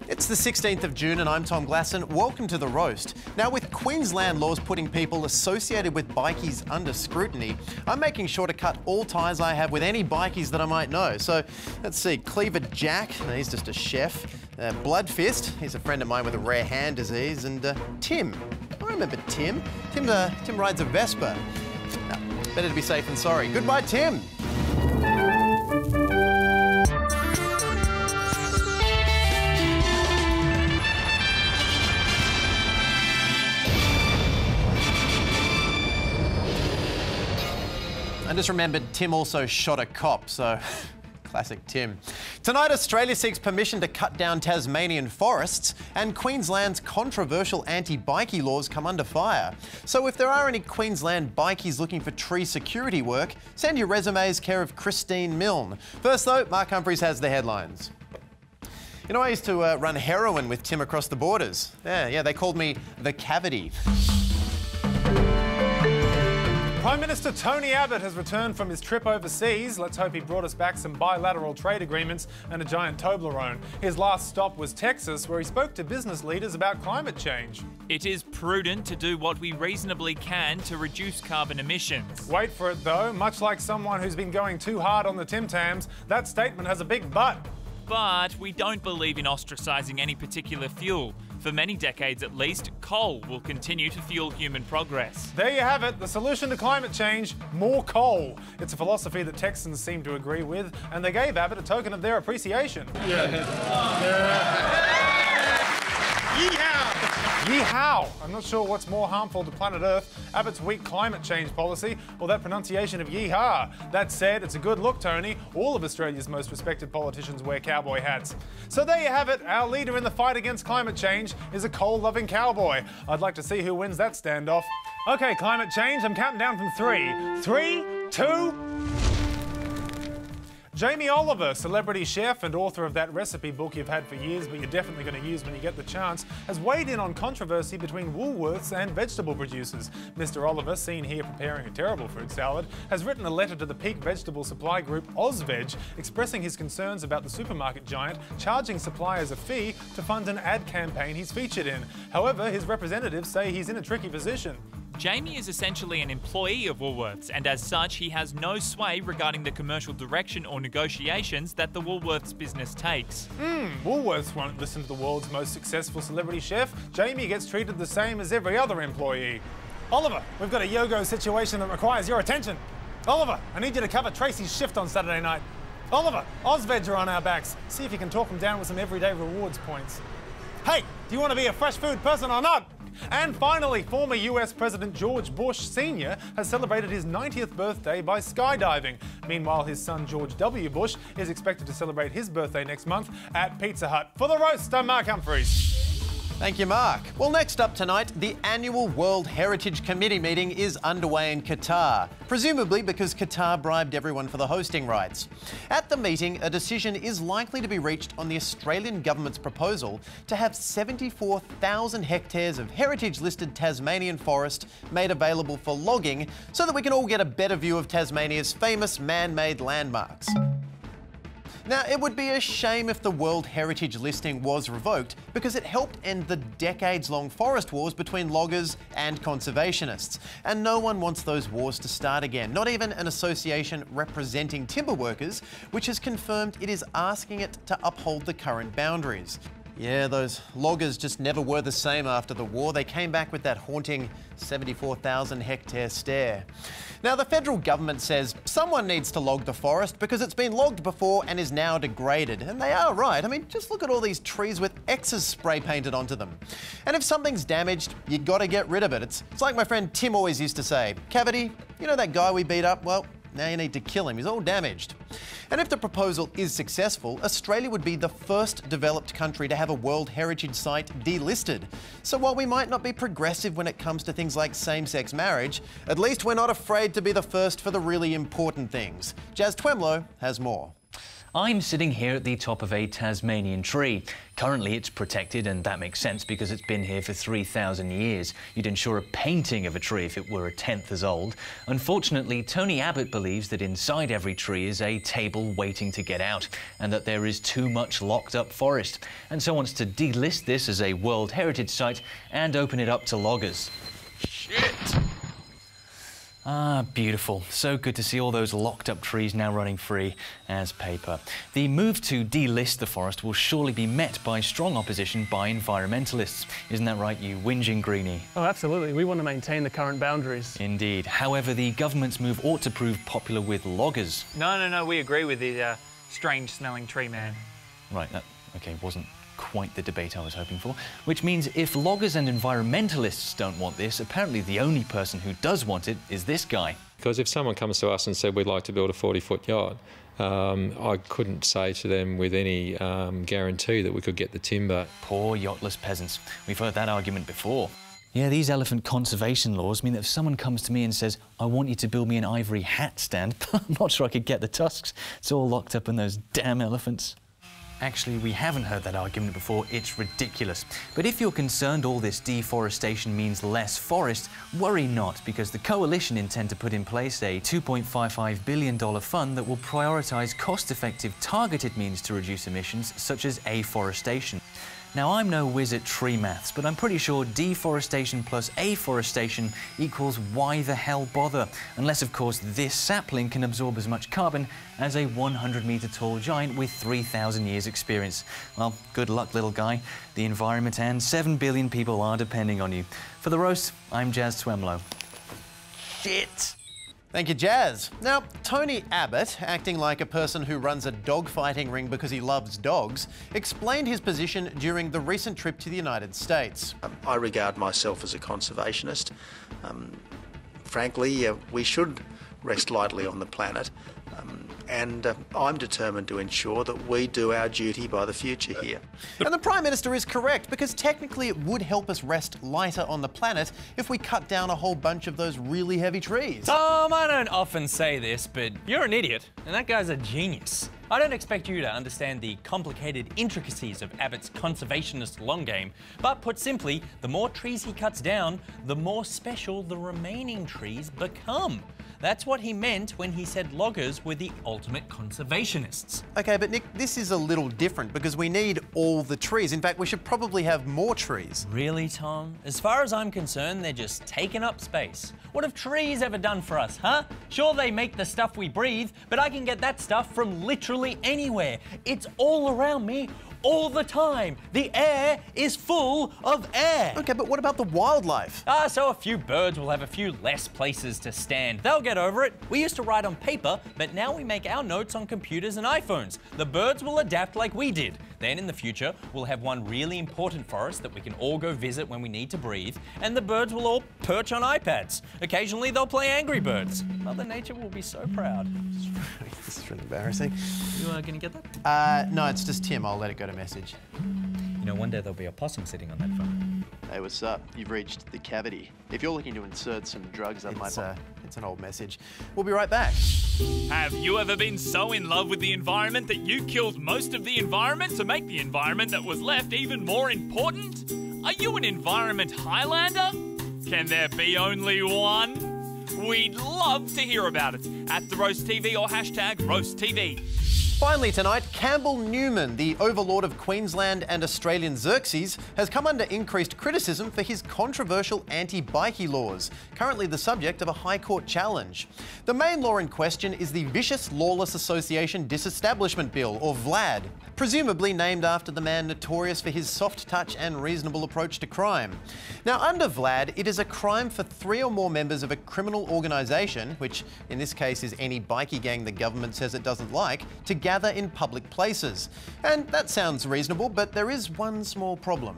It's the 16th of June and I'm Tom Glasson. Welcome to The Roast. Now, with Queensland laws putting people associated with bikies under scrutiny, I'm making sure to cut all ties I have with any bikies that I might know. So, let's see, Cleaver Jack, he's just a chef. Blood Fist, he's a friend of mine with a rare hand disease. And Tim, I remember Tim. Tim rides a Vespa. No, better to be safe than sorry. Goodbye, Tim. I just remembered Tim also shot a cop, so classic Tim. Tonight, Australia seeks permission to cut down Tasmanian forests, and Queensland's controversial anti-bikie laws come under fire. So if there are any Queensland bikies looking for tree security work, send your resumes care of Christine Milne. First though, Mark Humphries has the headlines. You know, I used to run heroin with Tim across the borders. Yeah, they called me the Cavity. Prime Minister Tony Abbott has returned from his trip overseas. Let's hope he brought us back some bilateral trade agreements and a giant Toblerone. His last stop was Texas, where he spoke to business leaders about climate change. It is prudent to do what we reasonably can to reduce carbon emissions. Wait for it though, much like someone who's been going too hard on the Tim Tams, that statement has a big but. But we don't believe in ostracising any particular fuel. For many decades at least, coal will continue to fuel human progress. There you have it, the solution to climate change, more coal. It's a philosophy that Texans seem to agree with, and they gave Abbott a token of their appreciation. Yeehaw! I'm not sure what's more harmful to planet Earth, Abbott's weak climate change policy or that pronunciation of yeehaw. That said, it's a good look, Tony. All of Australia's most respected politicians wear cowboy hats. So there you have it. Our leader in the fight against climate change is a coal-loving cowboy. I'd like to see who wins that standoff. OK, climate change, I'm counting down from 3. 3, 2... Jamie Oliver, celebrity chef and author of that recipe book you've had for years but you're definitely going to use when you get the chance, has weighed in on controversy between Woolworths and vegetable producers. Mr. Oliver, seen here preparing a terrible fruit salad, has written a letter to the peak vegetable supply group Ozveg, expressing his concerns about the supermarket giant charging suppliers a fee to fund an ad campaign he's featured in. However, his representatives say he's in a tricky position. Jamie is essentially an employee of Woolworths, and as such, he has no sway regarding the commercial direction or negotiations that the Woolworths business takes. Woolworths won't listen to the world's most successful celebrity chef. Jamie gets treated the same as every other employee. Oliver, we've got a Yogo situation that requires your attention. Oliver, I need you to cover Tracy's shift on Saturday night. Oliver, Ozveg are on our backs. See if you can talk them down with some everyday rewards points. Hey, do you want to be a fresh food person or not? And finally, former US President George Bush Sr. has celebrated his 90th birthday by skydiving. Meanwhile, his son George W. Bush is expected to celebrate his birthday next month at Pizza Hut. For The Roast, I'm Mark Humphries. Thank you, Mark. Well, next up tonight, the annual World Heritage Committee meeting is underway in Qatar, presumably because Qatar bribed everyone for the hosting rights. At the meeting, a decision is likely to be reached on the Australian government's proposal to have 74,000 hectares of heritage-listed Tasmanian forest made available for logging so that we can all get a better view of Tasmania's famous man-made landmarks. Now, it would be a shame if the World Heritage listing was revoked because it helped end the decades-long forest wars between loggers and conservationists. And no one wants those wars to start again, not even an association representing timber workers, which has confirmed it is asking it to uphold the current boundaries. Yeah, those loggers just never were the same after the war. They came back with that haunting 74,000 hectare stare. Now, the federal government says someone needs to log the forest because it's been logged before and is now degraded. And they are right. I mean, just look at all these trees with X's spray painted onto them. And if something's damaged, you gotta get rid of it. It's like my friend Tim always used to say, Cavity, you know that guy we beat up? Well, now you need to kill him. He's all damaged. And if the proposal is successful, Australia would be the first developed country to have a World Heritage Site delisted. So while we might not be progressive when it comes to things like same-sex marriage, at least we're not afraid to be the first for the really important things. Jazz Twemlow has more. I'm sitting here at the top of a Tasmanian tree. Currently it's protected, and that makes sense because it's been here for 3,000 years. You'd ensure a painting of a tree if it were a tenth as old. Unfortunately, Tony Abbott believes that inside every tree is a table waiting to get out, and that there is too much locked up forest, and so wants to delist this as a World Heritage Site and open it up to loggers. Shit! Ah, beautiful. So good to see all those locked up trees now running free as paper. The move to delist the forest will surely be met by strong opposition by environmentalists. Isn't that right, you whinging greenie? Oh, absolutely. We want to maintain the current boundaries. Indeed. However, the government's move ought to prove popular with loggers. No, we agree with the strange-smelling tree man. Right, that, okay, wasn't quite the debate I was hoping for. Which means if loggers and environmentalists don't want this, apparently the only person who does want it is this guy. Because if someone comes to us and said we'd like to build a 40-foot yacht, I couldn't say to them with any guarantee that we could get the timber. Poor yachtless peasants. We've heard that argument before. Yeah, these elephant conservation laws mean that if someone comes to me and says, I want you to build me an ivory hat stand, I'm not sure I could get the tusks. It's all locked up in those damn elephants. Actually, we haven't heard that argument before. It's ridiculous. But if you're concerned all this deforestation means less forest, worry not, because the Coalition intend to put in place a $2.55 billion fund that will prioritise cost-effective, targeted means to reduce emissions, such as afforestation. Now, I'm no whiz at tree maths, but I'm pretty sure deforestation plus afforestation equals why the hell bother? Unless, of course, this sapling can absorb as much carbon as a 100-metre tall giant with 3,000 years' experience. Well, good luck, little guy. The environment and 7 billion people are depending on you. For The Roast, I'm Jazz Twemlow. Shit! Thank you, Jazz. Now, Tony Abbott, acting like a person who runs a dogfighting ring because he loves dogs, explained his position during the recent trip to the United States. I regard myself as a conservationist. Frankly, we should rest lightly on the planet, and I'm determined to ensure that we do our duty by the future here. And the Prime Minister is correct, because technically it would help us rest lighter on the planet if we cut down a whole bunch of those really heavy trees. Tom, I don't often say this, but you're an idiot, and that guy's a genius. I don't expect you to understand the complicated intricacies of Abbott's conservationist long game, but put simply, the more trees he cuts down, the more special the remaining trees become. That's what he meant when he said loggers were the ultimate conservationists. Okay, but Nick, this is a little different because we need all the trees. In fact, we should probably have more trees. Really, Tom? As far as I'm concerned, they're just taking up space. What have trees ever done for us, huh? Sure, they make the stuff we breathe, but I can get that stuff from literally anywhere. It's all around me, all the time. The air is full of air. Okay, but what about the wildlife? So a few birds will have a few less places to stand. They'll get over it. We used to write on paper, but now we make our notes on computers and iPhones. The birds will adapt like we did. Then in the future, we'll have one really important forest that we can all go visit when we need to breathe, and the birds will all perch on iPads. Occasionally, they'll play Angry Birds. Mother Nature will be so proud. This is really embarrassing. You gonna get that? No, it's just Tim. I'll let it go to message. You know, one day there'll be a possum sitting on that phone. Hey, what's up? You've reached the cavity. If you're looking to insert some drugs up my butt. It's an old message. We'll be right back. Have you ever been so in love with the environment that you killed most of the environment to make the environment that was left even more important? Are you an environment Highlander? Can there be only one? We'd love to hear about it at The Roast TV or hashtag Roast TV. Finally tonight, Campbell Newman, the overlord of Queensland and Australian Xerxes, has come under increased criticism for his controversial anti-bikie laws, currently the subject of a High Court challenge. The main law in question is the Vicious Lawless Association Disestablishment Bill, or VLAD, presumably named after the man notorious for his soft touch and reasonable approach to crime. Now, under VLAD, it is a crime for 3 or more members of a criminal organisation, which in this case is any bikie gang the government says it doesn't like, to gather in public places. And that sounds reasonable, but there is one small problem.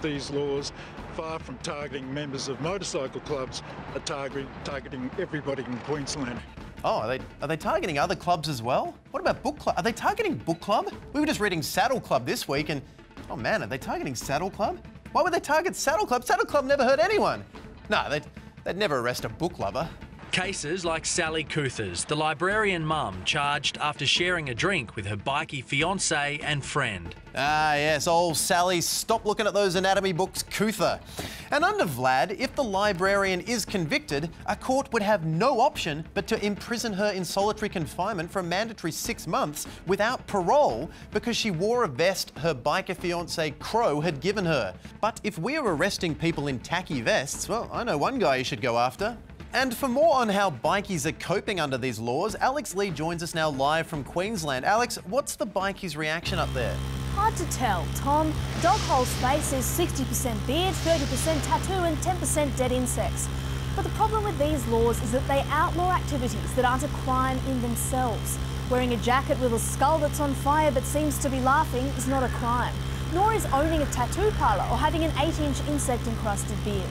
These laws, far from targeting members of motorcycle clubs, are targeting everybody in Queensland. Oh, are they targeting other clubs as well? What about book club? Are they targeting book club? We were just reading Saddle Club this week and, oh man, are they targeting Saddle Club? Why would they target Saddle Club? Saddle Club never hurt anyone. No, they'd never arrest a book lover. Cases like Sally Couther's, the librarian mum charged after sharing a drink with her bikie fiancé and friend. Ah, yes, old Sally, stop looking at those anatomy books, Couther. And under Vlad, if the librarian is convicted, a court would have no option but to imprison her in solitary confinement for a mandatory 6 months without parole because she wore a vest her biker fiancé Crow had given her. But if we're arresting people in tacky vests, well, I know one guy you should go after. And for more on how bikies are coping under these laws, Alex Lee joins us now live from Queensland. Alex, what's the bikies' reaction up there? Hard to tell, Tom. Doghole's face is 60% beard, 30% tattoo and 10% dead insects. But the problem with these laws is that they outlaw activities that aren't a crime in themselves. Wearing a jacket with a skull that's on fire but seems to be laughing is not a crime. Nor is owning a tattoo parlour or having an 8-inch insect-encrusted beard.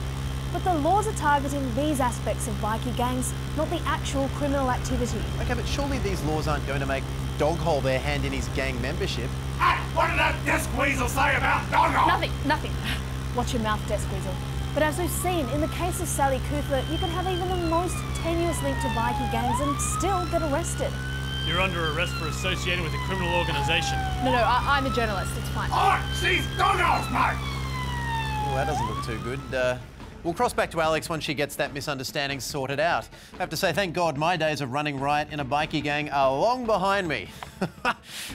But the laws are targeting these aspects of bikie gangs, not the actual criminal activity. OK, but surely these laws aren't going to make Doghole their hand in his gang membership. Hey, what did that desk weasel say about Doghole? Nothing. Watch your mouth, desk weasel. But as we've seen, in the case of Sally Couther, you can have even the most tenuous link to bikie gangs and still get arrested. You're under arrest for associating with a criminal organisation. No, I'm a journalist, it's fine. Oh, she's Doghole's mate! Well, that doesn't look too good. We'll cross back to Alex once she gets that misunderstanding sorted out. I have to say, thank God my days of running riot in a bikie gang are long behind me.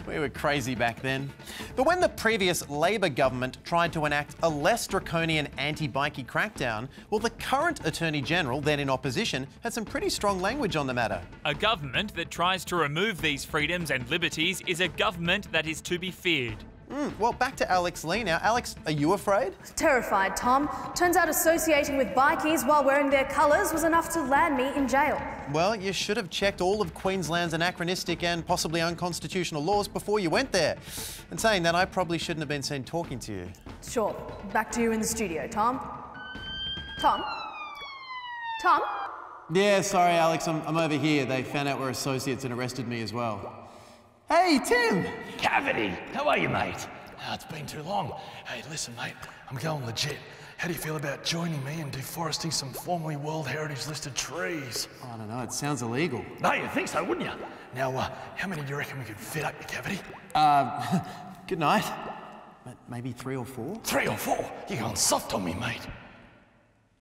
We were crazy back then. But when the previous Labor government tried to enact a less draconian anti-bikie crackdown, well, the current Attorney General, then in opposition, had some pretty strong language on the matter. A government that tries to remove these freedoms and liberties is a government that is to be feared. Well, back to Alex Lee now. Alex, are you afraid? Terrified, Tom. Turns out associating with bikies while wearing their colours was enough to land me in jail. Well, you should have checked all of Queensland's anachronistic and possibly unconstitutional laws before you went there. And saying that, I probably shouldn't have been seen talking to you. Sure. Back to you in the studio, Tom. Tom? Yeah, sorry, Alex. I'm over here. They found out we're associates and arrested me as well. Hey, Tim! Cavity! How are you, mate? Oh, it's been too long. Hey, listen, mate, I'm going legit. How do you feel about joining me and deforesting some formerly World Heritage listed trees? Oh, I don't know, it sounds illegal. No, you'd think so, wouldn't you? Now, how many do you reckon we could fit up your cavity? Good night. Maybe 3 or 4? 3 or 4? You're going soft on me, mate.